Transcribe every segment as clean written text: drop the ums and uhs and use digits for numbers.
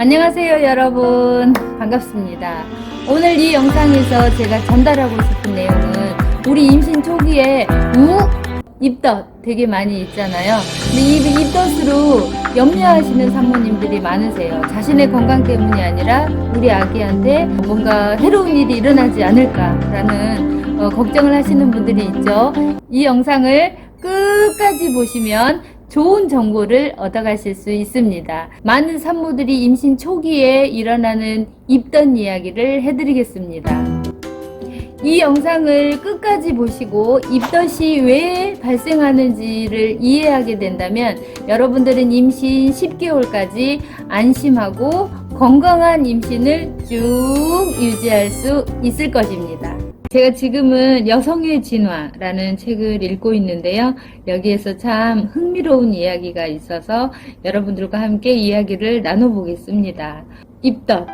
안녕하세요 여러분, 반갑습니다. 오늘 이 영상에서 제가 전달하고 싶은 내용은 우리 임신 초기에 입덧 되게 많이 있잖아요. 근데 이 입덧으로 염려하시는 산모님들이 많으세요. 자신의 건강 때문이 아니라 우리 아기한테 뭔가 해로운 일이 일어나지 않을까라는 걱정을 하시는 분들이 있죠. 이 영상을 끝까지 보시면 좋은 정보를 얻어가실 수 있습니다. 많은 산모들이 임신 초기에 일어나는 입덧 이야기를 해드리겠습니다. 이 영상을 끝까지 보시고 입덧이 왜 발생하는지를 이해하게 된다면 여러분들은 임신 10개월까지 안심하고 건강한 임신을 쭉 유지할 수 있을 것입니다. 제가 지금은 여성의 진화라는 책을 읽고 있는데요. 여기에서 참 흥미로운 이야기가 있어서 여러분들과 함께 이야기를 나눠보겠습니다. 입덧.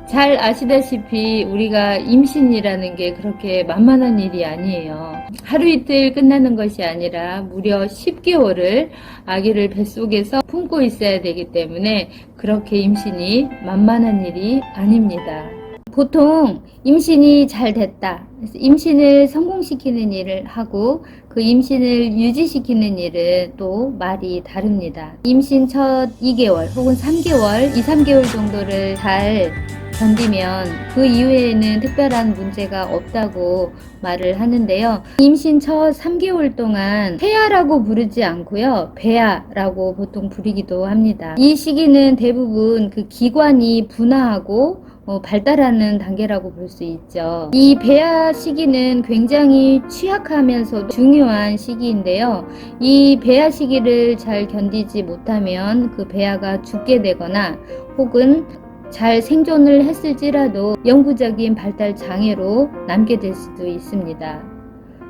잘 아시다시피 우리가 임신이라는 게 그렇게 만만한 일이 아니에요. 하루 이틀 끝나는 것이 아니라 무려 10개월을 아기를 뱃속에서 품고 있어야 되기 때문에 그렇게 임신이 만만한 일이 아닙니다. 보통 임신이 잘 됐다. 그래서 임신을 성공시키는 일을 하고 그 임신을 유지시키는 일은 또 말이 다릅니다. 임신 첫 2개월 혹은 3개월, 2-3개월 정도를 잘 견디면 그 이후에는 특별한 문제가 없다고 말을 하는데요. 임신 첫 3개월 동안 태아라고 부르지 않고요. 배아라고 보통 부르기도 합니다. 이 시기는 대부분 그 기관이 분화하고 발달하는 단계라고 볼 수 있죠. 이 배아 시기는 굉장히 취약하면서도 중요한 시기인데요. 이 배아 시기를 잘 견디지 못하면 그 배아가 죽게 되거나 혹은 잘 생존을 했을지라도 영구적인 발달 장애로 남게 될 수도 있습니다.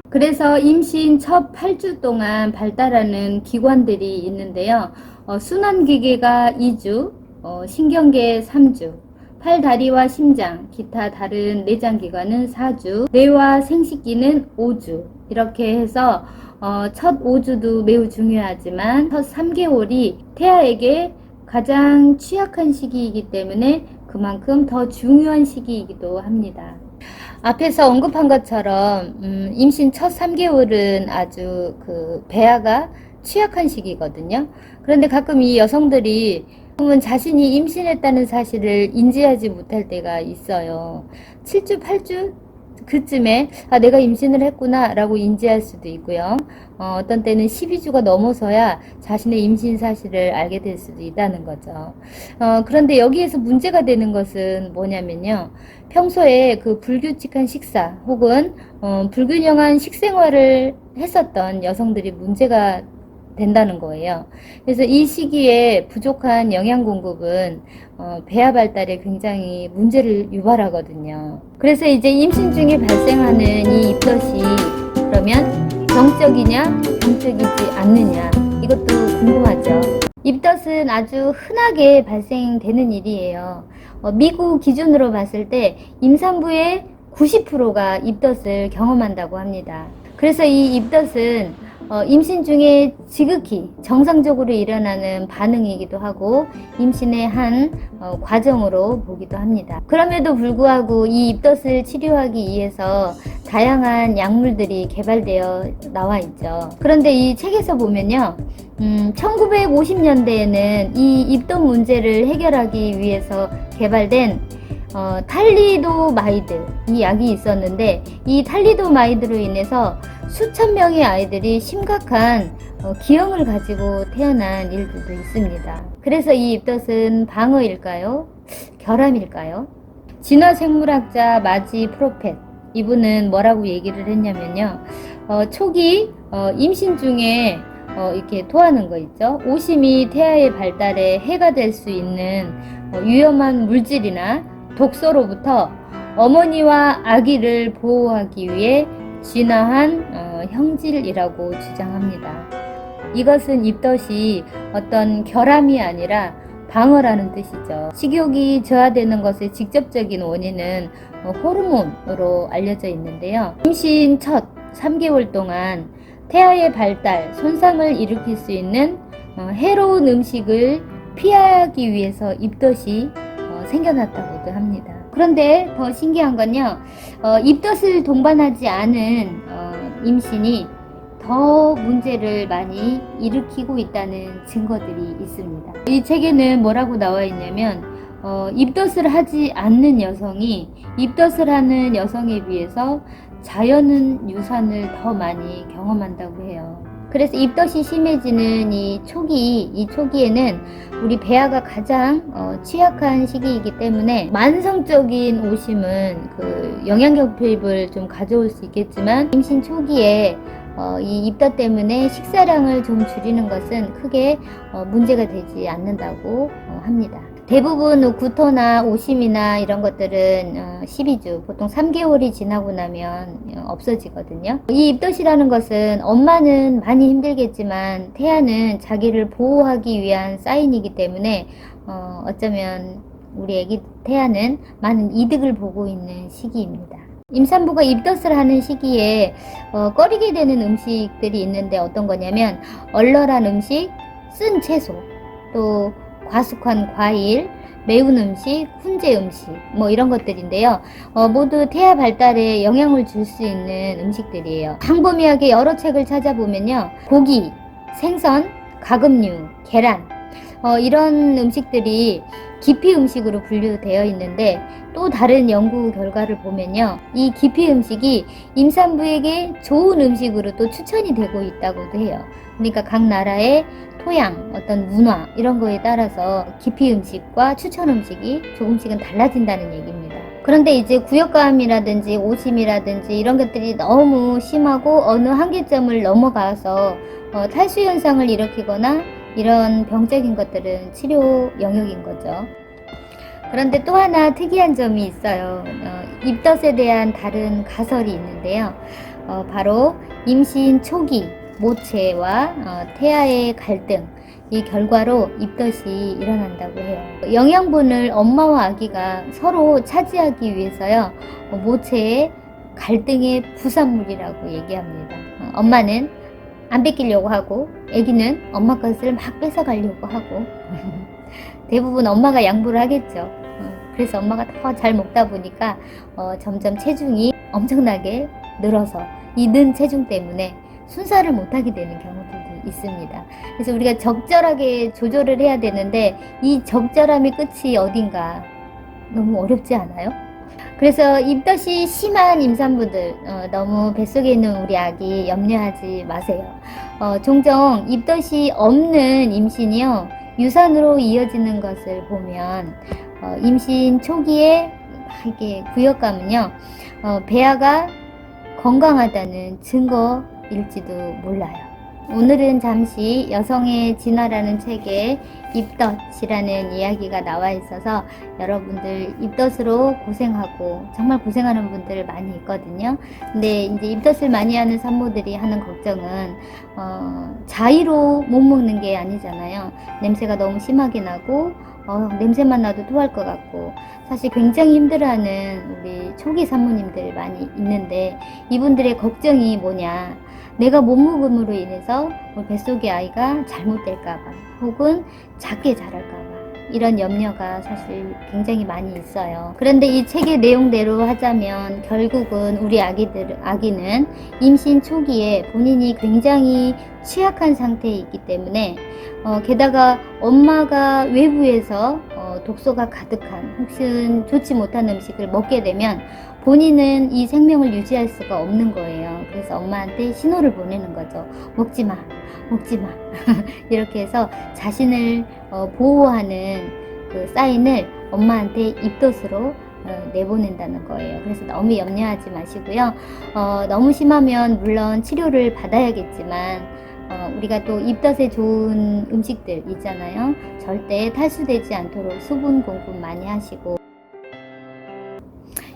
그래서 임신 첫 8주 동안 발달하는 기관들이 있는데요. 순환기계가 2주, 신경계 3주, 팔, 다리와 심장, 기타 다른 내장기관은 4주, 뇌와 생식기는 5주. 이렇게 해서 첫 5주도 매우 중요하지만 첫 3개월이 태아에게 가장 취약한 시기이기 때문에 그만큼 더 중요한 시기이기도 합니다. 앞에서 언급한 것처럼 임신 첫 3개월은 아주 그 배아가 취약한 시기거든요. 그런데 가끔 이 여성들이 자신이 임신했다는 사실을 인지하지 못할 때가 있어요. 7주, 8주 그쯤에 내가 임신을 했구나 라고 인지할 수도 있고요. 어떤 때는 12주가 넘어서야 자신의 임신 사실을 알게 될 수도 있다는 거죠. 그런데 여기에서 문제가 되는 것은 뭐냐면요. 평소에 그 불규칙한 식사 혹은 불균형한 식생활을 했었던 여성들이 문제가 된다는 거예요. 그래서 이 시기에 부족한 영양 공급은 배아 발달에 굉장히 문제를 유발하거든요. 그래서 이제 임신 중에 발생하는 이 입덧이 그러면 병적이냐 병적이지 않느냐 이것도 궁금하죠. 입덧은 아주 흔하게 발생되는 일이에요. 미국 기준으로 봤을 때 임산부의 90%가 입덧을 경험한다고 합니다. 그래서 이 입덧은 임신 중에 지극히 정상적으로 일어나는 반응이기도 하고 임신의 한 과정으로 보기도 합니다. 그럼에도 불구하고 이 입덧을 치료하기 위해서 다양한 약물들이 개발되어 나와 있죠. 그런데 이 책에서 보면요. 1950년대에는 이 입덧 문제를 해결하기 위해서 개발된 탈리도마이드 이 약이 있었는데 이 탈리도마이드로 인해서 수천 명의 아이들이 심각한 기형을 가지고 태어난 일들도 있습니다. 그래서 이 입덧은 방어일까요? 결함일까요? 진화생물학자 마지 프로펫 이분은 뭐라고 얘기를 했냐면요. 초기 임신 중에 이렇게 토하는 거 있죠. 오심이 태아의 발달에 해가 될 수 있는 위험한 물질이나 독소로부터 어머니와 아기를 보호하기 위해 진화한 형질이라고 주장합니다. 이것은 입덧이 어떤 결함이 아니라 방어라는 뜻이죠. 식욕이 저하되는 것의 직접적인 원인은 호르몬으로 알려져 있는데요. 임신 첫 3개월 동안 태아의 발달, 손상을 일으킬 수 있는 해로운 음식을 피하기 위해서 입덧이 생겨났다고도 합니다. 그런데 더 신기한 건요, 입덧을 동반하지 않은 임신이 더 문제를 많이 일으키고 있다는 증거들이 있습니다. 이 책에는 뭐라고 나와 있냐면 입덧을 하지 않는 여성이 입덧을 하는 여성에 비해서 자연은 유산을 더 많이 경험한다고 해요. 그래서 입덧이 심해지는 이 초기에는 우리 배아가 가장 취약한 시기이기 때문에 만성적인 오심은 그 영양결핍을 좀 가져올 수 있겠지만 임신 초기에 이 입덧 때문에 식사량을 좀 줄이는 것은 크게 문제가 되지 않는다고 합니다. 대부분 구토나 오심이나 이런 것들은 12주, 보통 3개월이 지나고 나면 없어지거든요. 이 입덧이라는 것은 엄마는 많이 힘들겠지만 태아는 자기를 보호하기 위한 사인이기 때문에 어쩌면 우리 애기 태아는 많은 이득을 보고 있는 시기입니다. 임산부가 입덧을 하는 시기에 꺼리게 되는 음식들이 있는데 어떤 거냐면 얼얼한 음식, 쓴 채소, 또 과숙한 과일, 매운 음식, 훈제 음식 뭐 이런 것들인데요. 모두 태아 발달에 영향을 줄 수 있는 음식들이에요. 광범위하게 여러 책을 찾아보면요. 고기, 생선, 가금류, 계란 이런 음식들이 기피 음식으로 분류되어 있는데 또 다른 연구 결과를 보면요. 이 기피 음식이 임산부에게 좋은 음식으로 또 추천이 되고 있다고도 해요. 그러니까 각 나라의 토양, 어떤 문화 이런 거에 따라서 기피 음식과 추천 음식이 조금씩은 달라진다는 얘기입니다. 그런데 이제 구역감이라든지 오심이라든지 이런 것들이 너무 심하고 어느 한계점을 넘어가서 탈수 현상을 일으키거나 이런 병적인 것들은 치료 영역인 거죠. 그런데 또 하나 특이한 점이 있어요. 입덧에 대한 다른 가설이 있는데요. 바로 임신 초기 모체와 태아의 갈등, 이 결과로 입덧이 일어난다고 해요. 영양분을 엄마와 아기가 서로 차지하기 위해서요. 모체의 갈등의 부산물이라고 얘기합니다. 엄마는 안 뺏기려고 하고 아기는 엄마 것을 막 뺏어가려고 하고 대부분 엄마가 양보를 하겠죠. 그래서 엄마가 더 잘 먹다 보니까 점점 체중이 엄청나게 늘어서 이 는 체중 때문에 순사를 못하게 되는 경우들도 있습니다. 그래서 우리가 적절하게 조절을 해야 되는데 이 적절함의 끝이 어딘가 너무 어렵지 않아요? 그래서 입덧이 심한 임산부들 너무 뱃속에 있는 우리 아기 염려하지 마세요. 종종 입덧이 없는 임신이요 유산으로 이어지는 것을 보면 임신 초기에 이게 구역감은요 배아가 건강하다는 증거일지도 몰라요. 오늘은 잠시 여성의 진화라는 책에 입덧이라는 이야기가 나와 있어서 여러분들 입덧으로 고생하고 정말 고생하는 분들 많이 있거든요. 근데 이제 입덧을 많이 하는 산모들이 하는 걱정은 자의로 못 먹는 게 아니잖아요. 냄새가 너무 심하게 나고 냄새만 나도 토할 것 같고 사실 굉장히 힘들어하는 우리 초기 산모님들 많이 있는데 이분들의 걱정이 뭐냐, 내가 못 먹음으로 인해서 우리 뱃속의 아이가 잘못될까봐 혹은 작게 자랄까봐 이런 염려가 사실 굉장히 많이 있어요. 그런데 이 책의 내용대로 하자면 결국은 우리 아기는 임신 초기에 본인이 굉장히 취약한 상태에 있기 때문에 게다가 엄마가 외부에서 독소가 가득한 혹은 좋지 못한 음식을 먹게 되면 본인은 이 생명을 유지할 수가 없는 거예요. 그래서 엄마한테 신호를 보내는 거죠. 먹지 마, 먹지 마. 이렇게 해서 자신을 보호하는 그 사인을 엄마한테 입덧으로 내보낸다는 거예요. 그래서 너무 염려하지 마시고요. 너무 심하면 물론 치료를 받아야겠지만 우리가 또 입덧에 좋은 음식들 있잖아요. 절대 탈수되지 않도록 수분 공급 많이 하시고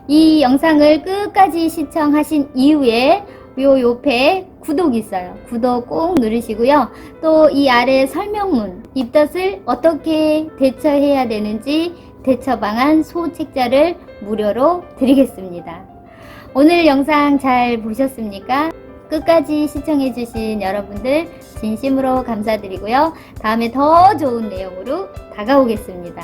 이 영상을 끝까지 시청하신 이후에 요 옆에 구독 있어요. 구독 꼭 누르시고요. 또 이 아래 설명문 입덧을 어떻게 대처해야 되는지 대처 방안 소책자를 무료로 드리겠습니다. 오늘 영상 잘 보셨습니까? 끝까지 시청해주신 여러분들 진심으로 감사드리고요. 다음에 더 좋은 내용으로 다가오겠습니다.